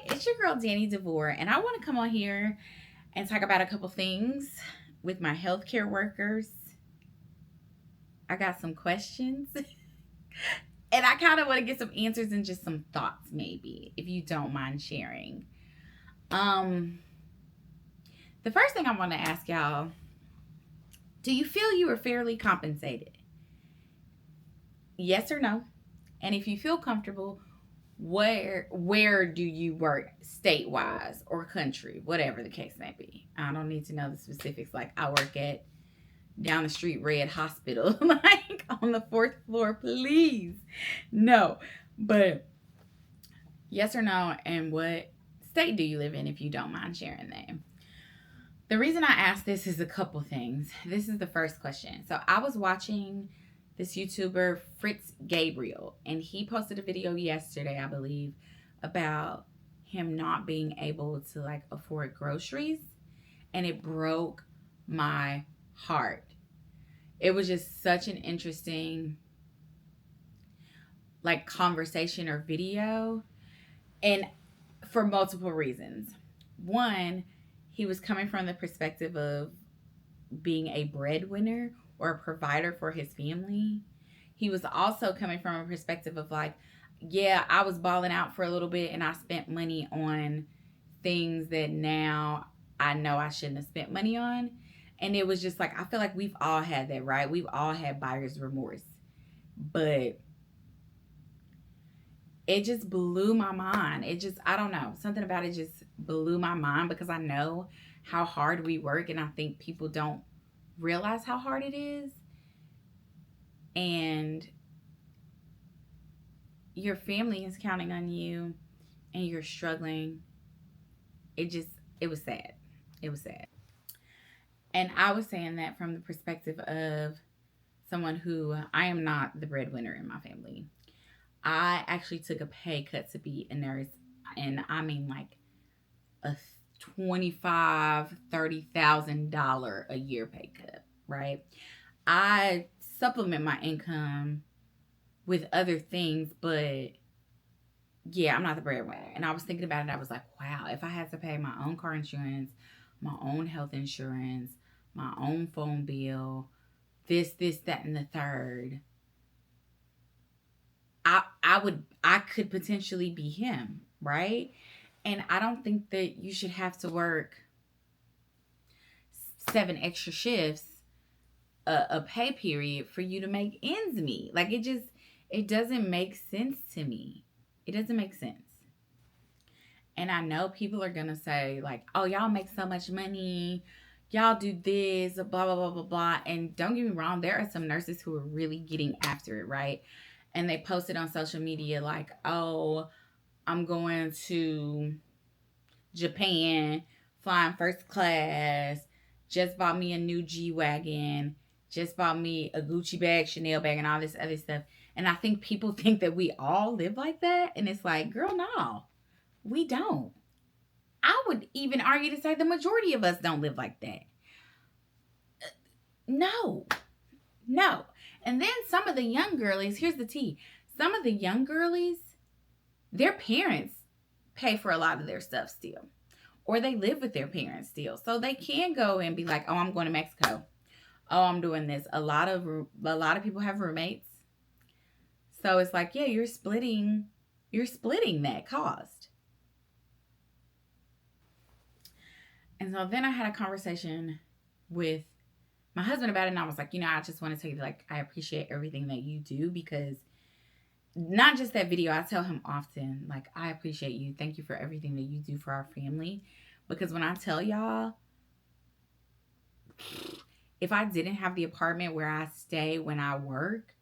it's your girl Danny DeVore, and I want to come on here and talk about a couple things with my healthcare workers. I got some questions, and I kind of want to get some answers and just some thoughts, maybe, if you don't mind sharing. Um, the first thing I want to ask y'all: do you feel you are fairly compensated? Yes or no? And if you feel comfortable, where do you work, state wise or country, whatever the case may be? I don't need to know the specifics. Like, I work at down the street Red Hospital, like on the fourth floor, please. No, but yes or no, and what state do you live in, if you don't mind sharing that? The reason I ask this is a couple things. This is the first question. So I was watching this YouTuber Fritz Gabriel, and he posted a video yesterday, I believe, about him not being able to like afford groceries, and it broke my heart. It was just such an interesting like conversation or video, and for multiple reasons. One, he was coming from the perspective of being a breadwinner or a provider for his family. He was also coming from a perspective of like, yeah, I was balling out for a little bit and I spent money on things that now I know I shouldn't have spent money on. And it was just like, I feel like we've all had that, right? We've all had buyer's remorse. But it just blew my mind. It just, I don't know, something about it just blew my mind, because I know how hard we work, and I think people don't realize how hard it is. And your family is counting on you and you're struggling. It just, it was sad. It was sad. And I was saying that from the perspective of someone who, I am not the breadwinner in my family. I actually took a pay cut to be a nurse, and I mean like a $30,000 a year pay cut, right? I supplement my income with other things, but yeah, I'm not the breadwinner. And I was thinking about it. I was like, wow, if I had to pay my own car insurance, my own health insurance, my own phone bill, this, that, and the third, I could potentially be him, right? And I don't think that you should have to work 7 extra shifts a pay period for you to make ends meet. Like, it doesn't make sense to me. It doesn't make sense. And I know people are gonna say like, "Oh, y'all make so much money, y'all do this, blah blah blah blah blah." And don't get me wrong, there are some nurses who are really getting after it, right? And they posted on social media like, "Oh, I'm going to Japan, flying first class, just bought me a new G-Wagon, just bought me a Gucci bag, Chanel bag, and all this other stuff." And I think people think that we all live like that. And it's like, girl, no, we don't. I would even argue to say the majority of us don't live like that. No, no. And then some of the young girlies, here's the tea. Some of the young girlies, their parents pay for a lot of their stuff still, or they live with their parents still, so they can go and be like, "Oh, I'm going to Mexico. Oh, I'm doing this." A lot of people have roommates, so it's like, yeah, you're splitting that cost. And so then I had a conversation with my husband about it, and I was like, I just want to tell you, like, I appreciate everything that you do, because not just that video, I tell him often, like, I appreciate you. Thank you for everything that you do for our family. Because when I tell y'all, if I didn't have the apartment where I stay when I work,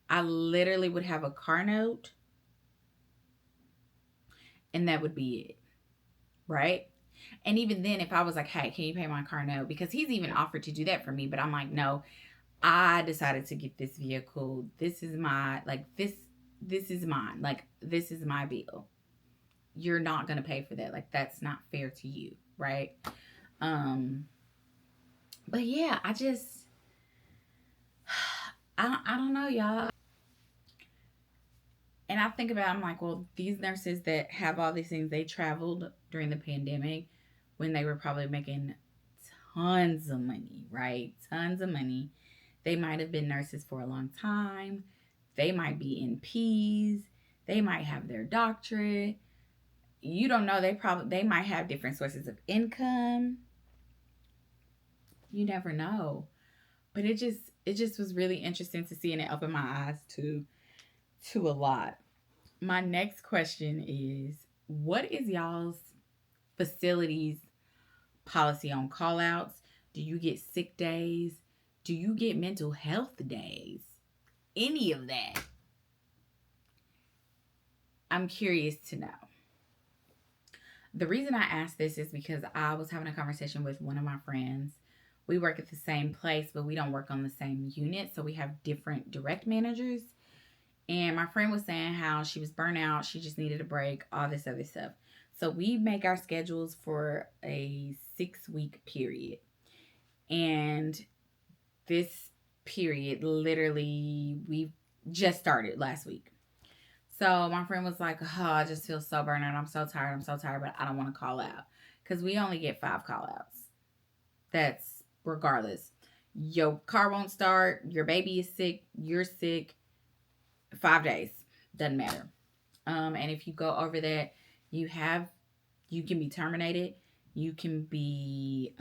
I literally would have a car note, and that would be it, right? And even then, if I was like, "Hey, can you pay my car note?" Because he's even offered to do that for me, but I'm like, "No, I decided to get this vehicle. This is my, like, this is mine. Like, this is my bill. You're not going to pay for that. Like, that's not fair to you, right?" Um, but yeah, I don't know, y'all. And I think about, I'm like, well, these nurses that have all these things, they traveled during the pandemic when they were probably making tons of money, right? Tons of money. They might have been nurses for a long time. They might be NPs. They might have their doctorate. You don't know. They might have different sources of income. You never know. But it just was really interesting to see, and it opened my eyes to a lot. My next question is, what is y'all's facilities policy on call outs? Do you get sick days? Do you get mental health days? Any of that? I'm curious to know. The reason I asked this is because I was having a conversation with one of my friends. We work at the same place, but we don't work on the same unit. So we have different direct managers. And my friend was saying how she was burnt out. She just needed a break, all this other stuff. So we make our schedules for a 6-week period. And this period, literally, we just started last week. So my friend was like, oh, I just feel so burnt out. I'm so tired, but I don't want to call out. Because we only get 5 call outs. That's regardless. Your car won't start. Your baby is sick. You're sick. 5 days. Doesn't matter. And if you go over that, you can be terminated. You can be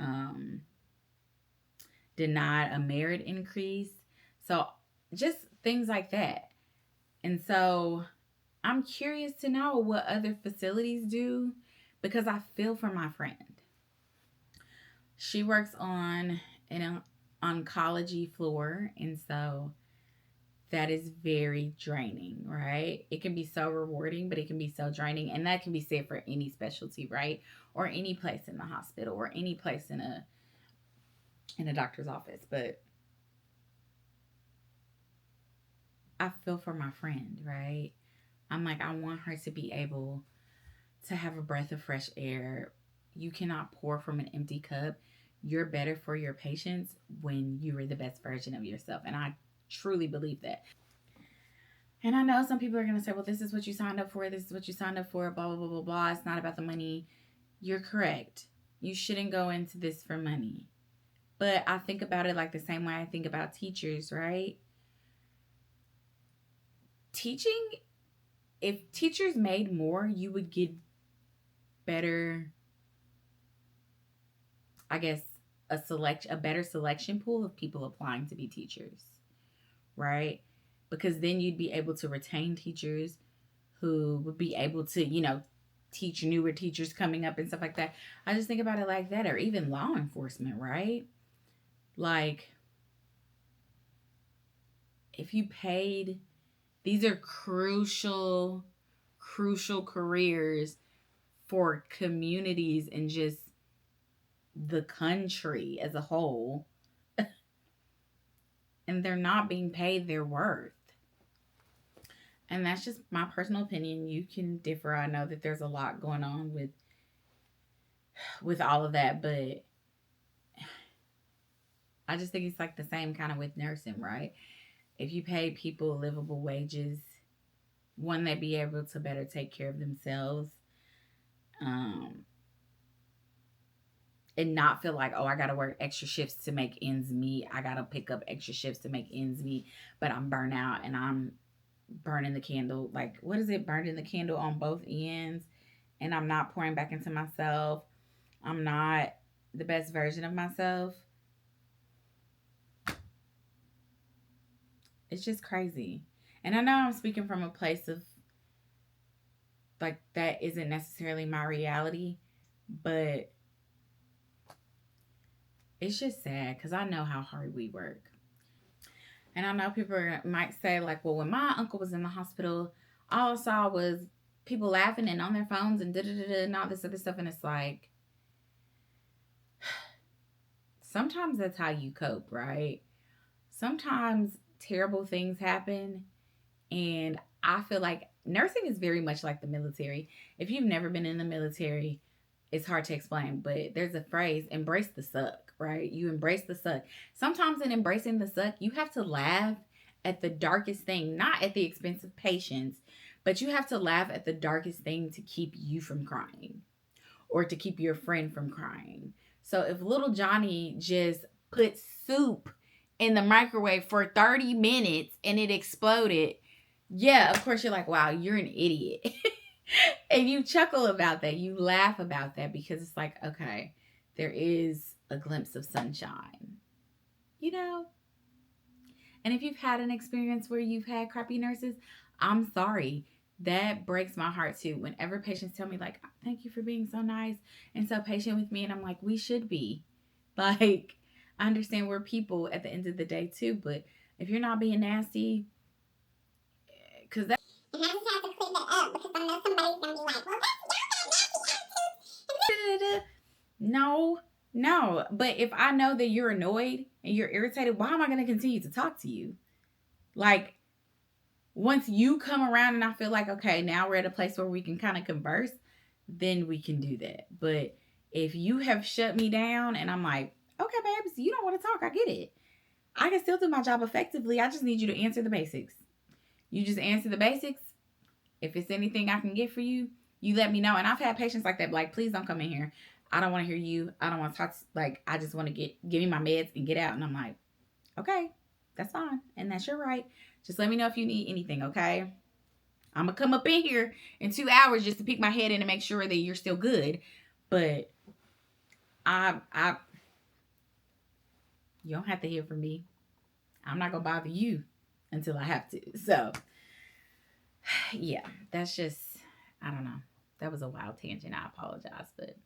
denied a merit increase. So just things like that. And so I'm curious to know what other facilities do, because I feel for my friend. She works on an oncology floor, and so that is very draining, right? It can be so rewarding, but it can be so draining. And that can be said for any specialty, right? Or any place in the hospital, or any place in a doctor's office. But I feel for my friend, right? I'm like, I want her to be able to have a breath of fresh air. You cannot pour from an empty cup. You're better for your patients when you are the best version of yourself. And I truly believe that. And I know some people are going to say, well, this is what you signed up for. This is what you signed up for. Blah, blah, blah, blah, blah. It's not about the money. You're correct. You shouldn't go into this for money. But I think about it like the same way I think about teachers, right? Teaching, if teachers made more, you would get better, I guess, a better selection pool of people applying to be teachers, right? Because then you'd be able to retain teachers who would be able to, teach newer teachers coming up and stuff like that. I just think about it like that. Or even law enforcement, right? Like, if you paid, these are crucial careers for communities and just the country as a whole. And they're not being paid their worth. And that's just my personal opinion. You can differ. I know that there's a lot going on with all of that, but I just think it's like the same kind of with nursing, right? If you pay people livable wages, one, they'd be able to better take care of themselves, and not feel like, oh, I got to work extra shifts to make ends meet. I got to pick up extra shifts to make ends meet, but I'm burnt out and I'm burning the candle. Like, what is it? Burning the candle on both ends, and I'm not pouring back into myself. I'm not the best version of myself. It's just crazy. And I know I'm speaking from a place of like that isn't necessarily my reality, but it's just sad because I know how hard we work. And I know people might say, like, well, when my uncle was in the hospital, all I saw was people laughing and on their phones and da-da-da-da and all this other stuff. And it's like, sometimes that's how you cope, right? Sometimes terrible things happen. And I feel like nursing is very much like the military. If you've never been in the military, it's hard to explain, but there's a phrase, embrace the suck, right? You embrace the suck. Sometimes in embracing the suck, you have to laugh at the darkest thing, not at the expense of patients, But you have to laugh at the darkest thing to keep you from crying or to keep your friend from crying. So if little Johnny just put soup in the microwave for 30 minutes and it exploded, yeah, of course you're like, wow, you're an idiot. And you chuckle about that. You laugh about that because it's like, okay, there is a glimpse of sunshine, you know? And if you've had an experience where you've had crappy nurses, I'm sorry. That breaks my heart too. Whenever patients tell me, like, thank you for being so nice and so patient with me. And I'm like, we should be. Like, I understand we're people at the end of the day too. But if you're not being nasty, because that. And I just have to clean that up because I know somebody's going to be like, well, that's no, no. But if I know that you're annoyed and you're irritated, why am I going to continue to talk to you? Like, once you come around and I feel like, okay, now we're at a place where we can kind of converse, then we can do that. But if you have shut me down and I'm like, okay, babes, you don't want to talk, I get it. I can still do my job effectively. I just need you to answer the basics. You just answer the basics. If it's anything I can get for you, you let me know. And I've had patients like that, like, please don't come in here. I don't want to hear you. I don't want to talk. Like, I just want to give me my meds and get out. And I'm like, okay, that's fine. And that's your right. Just let me know if you need anything, okay? I'm going to come up in here in 2 hours just to peek my head in and make sure that you're still good. But you don't have to hear from me. I'm not going to bother you until I have to. So, yeah, that's just, I don't know. That was a wild tangent. I apologize. But,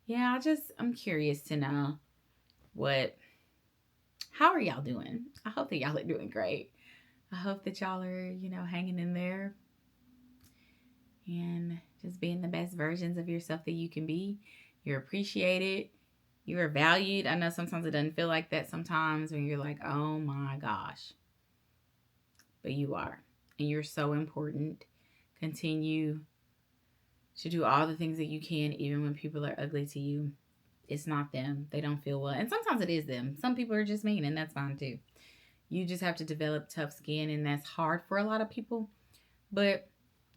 yeah, I'm curious to know how are y'all doing? I hope that y'all are doing great. I hope that y'all are, hanging in there and just being the best versions of yourself that you can be. You're appreciated. You are valued. I know sometimes it doesn't feel like that sometimes when you're like, oh my gosh. But you are. And you're so important. Continue to do all the things that you can, even when people are ugly to you. It's not them. They don't feel well. And sometimes it is them. Some people are just mean, and that's fine too. You just have to develop tough skin, and that's hard for a lot of people. But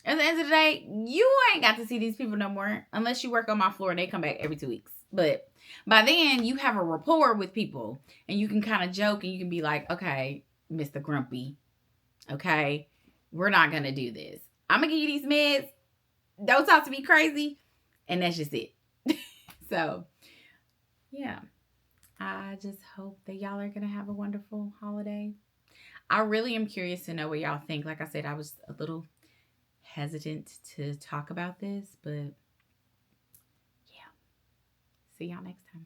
at the end of the day, you ain't got to see these people no more unless you work on my floor and they come back every 2 weeks. But by then, you have a rapport with people, and you can kind of joke, and you can be like, okay, Mr. Grumpy, okay, we're not going to do this. I'm going to give you these meds. Don't talk to me crazy. And that's just it. So, yeah. I just hope that y'all are going to have a wonderful holiday. I really am curious to know what y'all think. Like I said, I was a little hesitant to talk about this, but yeah. See y'all next time.